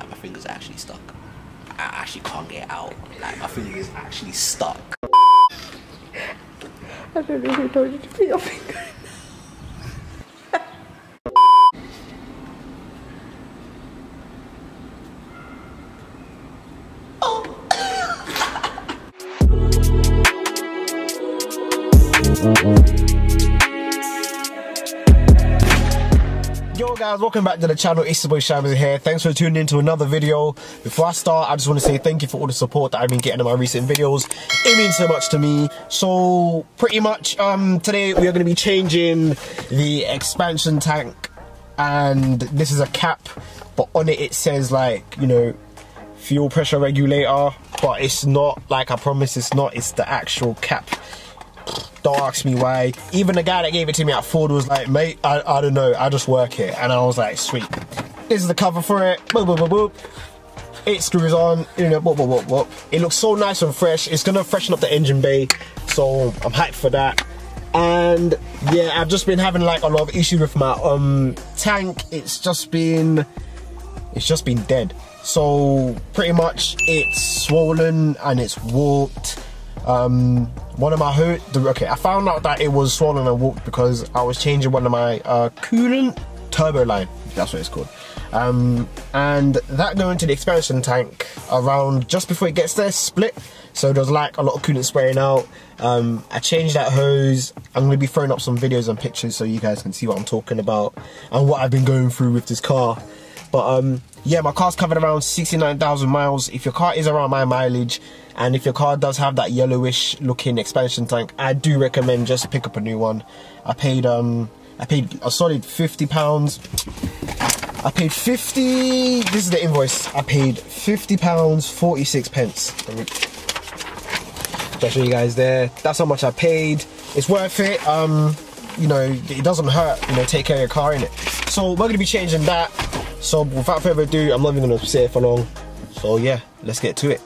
like my fingers are actually stuck. I actually can't get it out. Like my finger is actually stuck. I don't know who told you to put your finger in. Yo guys, welcome back to the channel. It's your boy Shabba here. Thanks for tuning in to another video. Before I start, I just want to say thank you for all the support that I've been getting in my recent videos. It means so much to me. So pretty much today we are going to be changing the expansion tank, and this is a cap, but on it says, like, you know, fuel pressure regulator, but it's not, like I promise it's not, it's the actual cap. Don't ask me why. Even the guy that gave it to me at Ford was like, mate, I don't know, I just work it. And I was like, sweet. This is the cover for it. Boop, boop, boop, boop. 8 screws on, you know, boop, boop, boop, boop. It looks so nice and fresh. It's gonna freshen up the engine bay, so I'm hyped for that. And yeah, I've just been having like a lot of issues with my tank. It's just been dead. So pretty much it's swollen and it's warped. One of my I found out that it was swollen and warped because I was changing one of my coolant turbo line, that's what it's called, and that going to the expansion tank around just before it gets there split, so there's like a lot of coolant spraying out. I changed that hose. I'm going to be throwing up some videos and pictures so you guys can see what I'm talking about and what I've been going through with this car. But yeah, my car's covered around 69,000 miles. If your car is around my mileage, and if your car does have that yellowish looking expansion tank, I do recommend just pick up a new one. I paid a solid £50. I paid 50, this is the invoice. I paid £50, 46 pence. I'll show you guys there. That's how much I paid. It's worth it. You know, it doesn't hurt, you know, take care of your car, innit? So we're gonna be changing that. So without further ado, I'm not even gonna sit here for long. So yeah, let's get to it.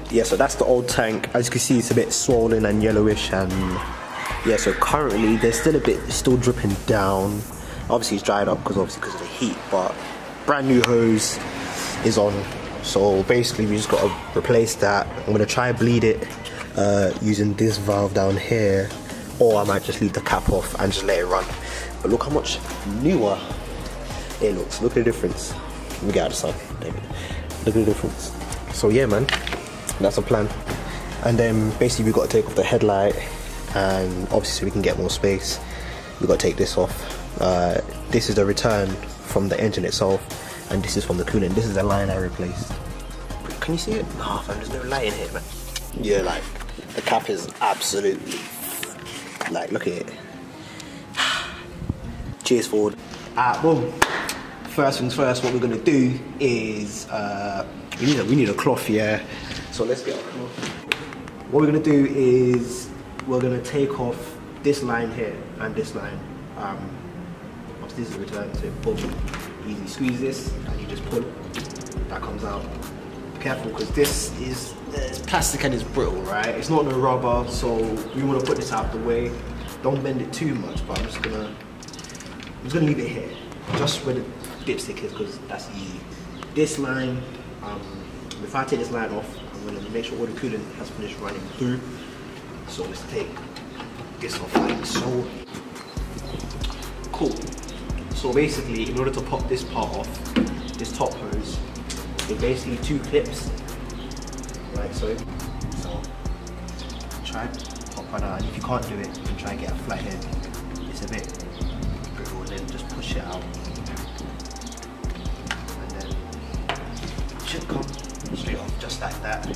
Yeah, so that's the old tank. As you can see, it's a bit swollen and yellowish, and yeah, so currently there's still a bit still dripping down. Obviously it's dried up because of the heat, but brand new hose is on. So basically we just got to replace that. I'm gonna try and bleed it using this valve down here, or I might just leave the cap off and just let it run. But look how much newer it looks. Look at the difference. Let me get out of the sun. Look at the difference. So yeah, man, that's a plan. And then basically we've got to take off the headlight, and obviously so we can get more space, we've got to take this off. This is the return from the engine itself, and this is from the coolant. This is the line I replaced. Can you see it? Oh, fam, there's no light in here, man. Yeah, like, the cap is absolutely, like, look at it. Cheers, Ford. Well, first things first, what we're gonna do is, we need a cloth, yeah. So let's get a cloth. What we're gonna do is, we're gonna take off this line here, and this line. This is the return, so boom. Easy, squeeze this and you just pull, that comes out. Be careful, because this is it's plastic and it's brittle, right? It's not no rubber, so we want to put this out of the way. Don't bend it too much, but I'm just gonna leave it here, just where the dipstick is, because that's easy. This line, if I take this line off, I'm gonna make sure all the coolant has finished running through. So let's take this off like so. Cool. So basically, in order to pop this part off, this top hose, it's basically 2 clips, like so. So try pop one out, and if you can't do it, you can try and get a flat head. It's a bit brittle, and then just push it out, and then it should come straight off just like that.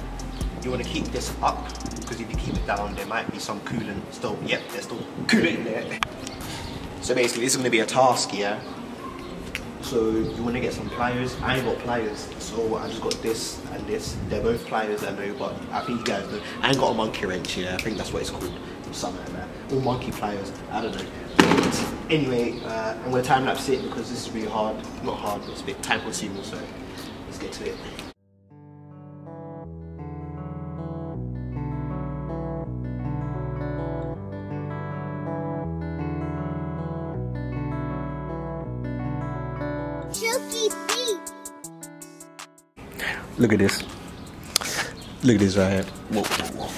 You want to keep this up, because if you keep it down, there might be some coolant still. Yep, there's still coolant in there. So basically this is going to be a task, yeah? So you want to get some pliers. I ain't got pliers, so I just got this and this. They're both pliers, I know, but I think you guys know. I ain't got a monkey wrench, yeah? I think that's what it's called, something like that. Or monkey pliers, I don't know. But anyway, I'm going to time lapse it because this is really hard. Not hard, but it's a bit time consuming, so let's get to it. Chooky feet. Look at this. Look at this right here. Whoa, whoa, whoa.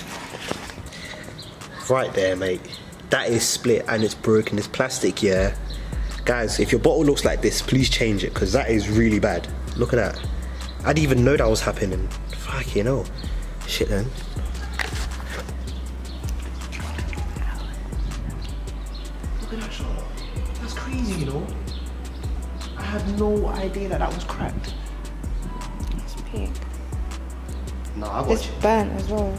Right there, mate. That is split and it's broken. It's plastic, yeah. Guys, if your bottle looks like this, please change it, because that is really bad. Look at that. I didn't even know that was happening. Fuck, you know. Shit, then. Look at that shot. That's crazy, you know. I had no idea that was cracked. It's pink. No, I got It's burnt as well.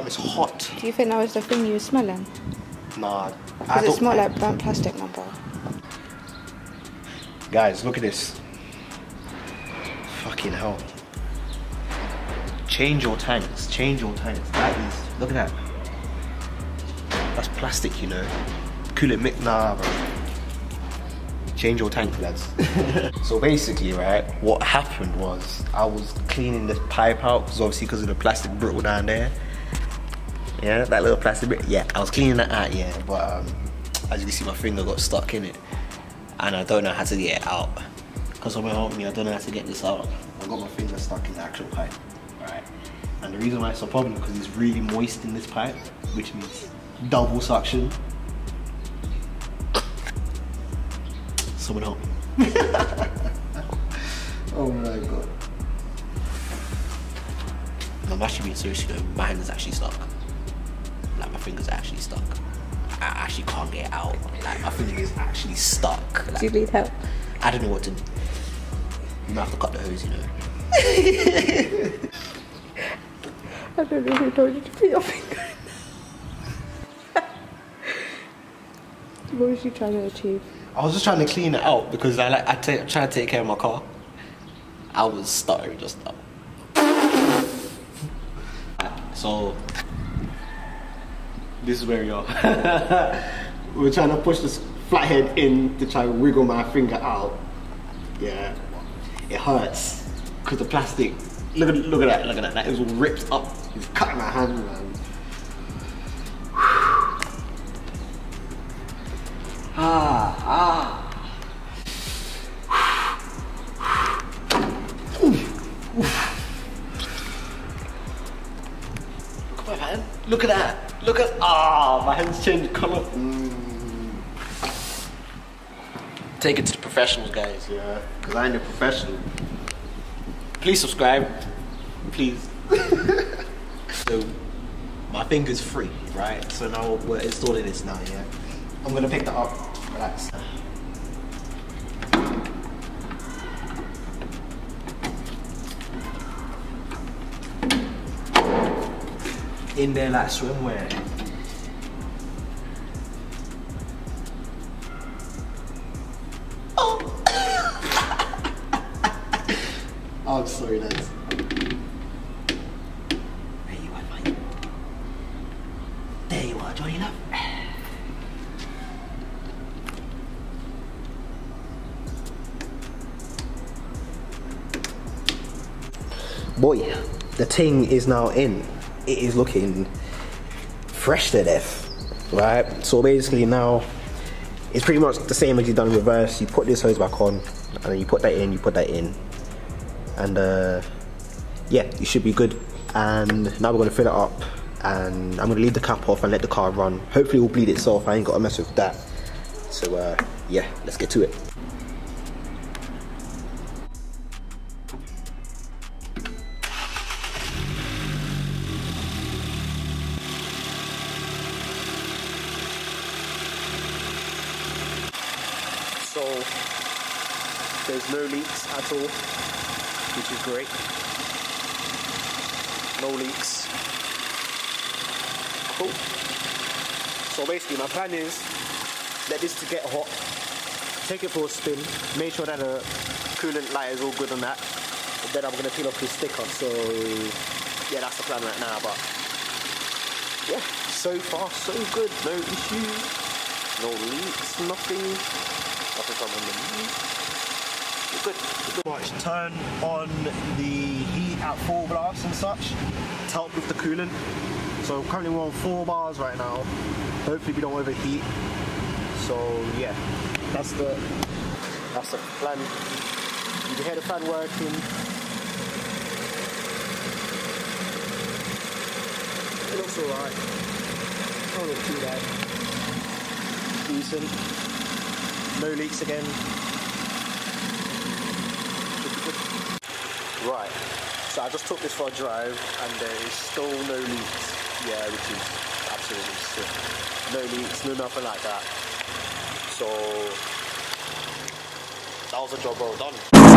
It's hot. Do you think that was the thing you were smelling? Nah. Does it smell like burnt plastic, my bro? Guys, look at this. Fucking hell. Change your tanks. Change your tanks. That is. Look at that. That's plastic, you know. Coolant mix. Nah, bro. Change your tank, lads. So basically, right, what happened was I was cleaning this pipe out, because of the plastic broke down there. Yeah, that little plastic bit. Yeah, I was cleaning that out, yeah, but as you can see, my finger got stuck in it, and I don't know how to get it out. Because someone helped me, I don't know how to get this out. I got my finger stuck in the actual pipe, right? And the reason why it's a problem is because it's really moist in this pipe, which means double suction. Someone help me. Oh my god. I'm actually being serious, you know, my hand is actually stuck. Like, my fingers are actually stuck. I actually can't get it out. Like, my finger is actually stuck. Like, Do you need help? I don't know what to do. You might have to cut the hose, you know. I don't know who told you to put your finger in. What was you trying to achieve? I was just trying to clean it out because I try to take care of my car. I was stuttering just now. So this is where we are. We're trying to push this flathead in to try and wiggle my finger out. Yeah, it hurts because the plastic. Look at that. That is all ripped up. It's cutting my hand, man. Look at my hand. Look at that. Look at my hand's changed colour. Take it to the professionals, guys. Yeah, because I ain't a professional. Please subscribe, please. So my finger's free, right? So now we're installing this now. Yeah, I'm gonna pick that up. Relax. In there like swimwear. Oh. I'm sorry, lads. There you are, mate. There you are, Johnny Love. Boy, the ting is now in. It is looking fresh to death, right? So basically now, it's pretty much the same as you've done in reverse. You put this hose back on, and then you put that in, and yeah, you should be good. And now we're gonna fill it up, and I'm gonna leave the cap off and let the car run. Hopefully it will bleed itself, I ain't gotta mess with that. So yeah, let's get to it. So there's no leaks at all, which is great. No leaks. Cool. So basically my plan is let this to get hot, take it for a spin, make sure that the coolant light is all good on that. And then I'm gonna peel off this sticker. So yeah, that's the plan right now. But yeah, so far so good. No issues, no leaks, nothing. We're good. Watch, turn on the heat at full blast and such to help with the coolant. So currently we're on 4 bars right now. Hopefully we don't overheat. So yeah, that's the That's the fan. You can hear the fan working. It looks alright. Not look too bad. Decent. No leaks again. Right. So I just took this for a drive and there is still no leaks. Yeah, which is absolutely sick. No leaks, no nothing like that. So that was a job well done.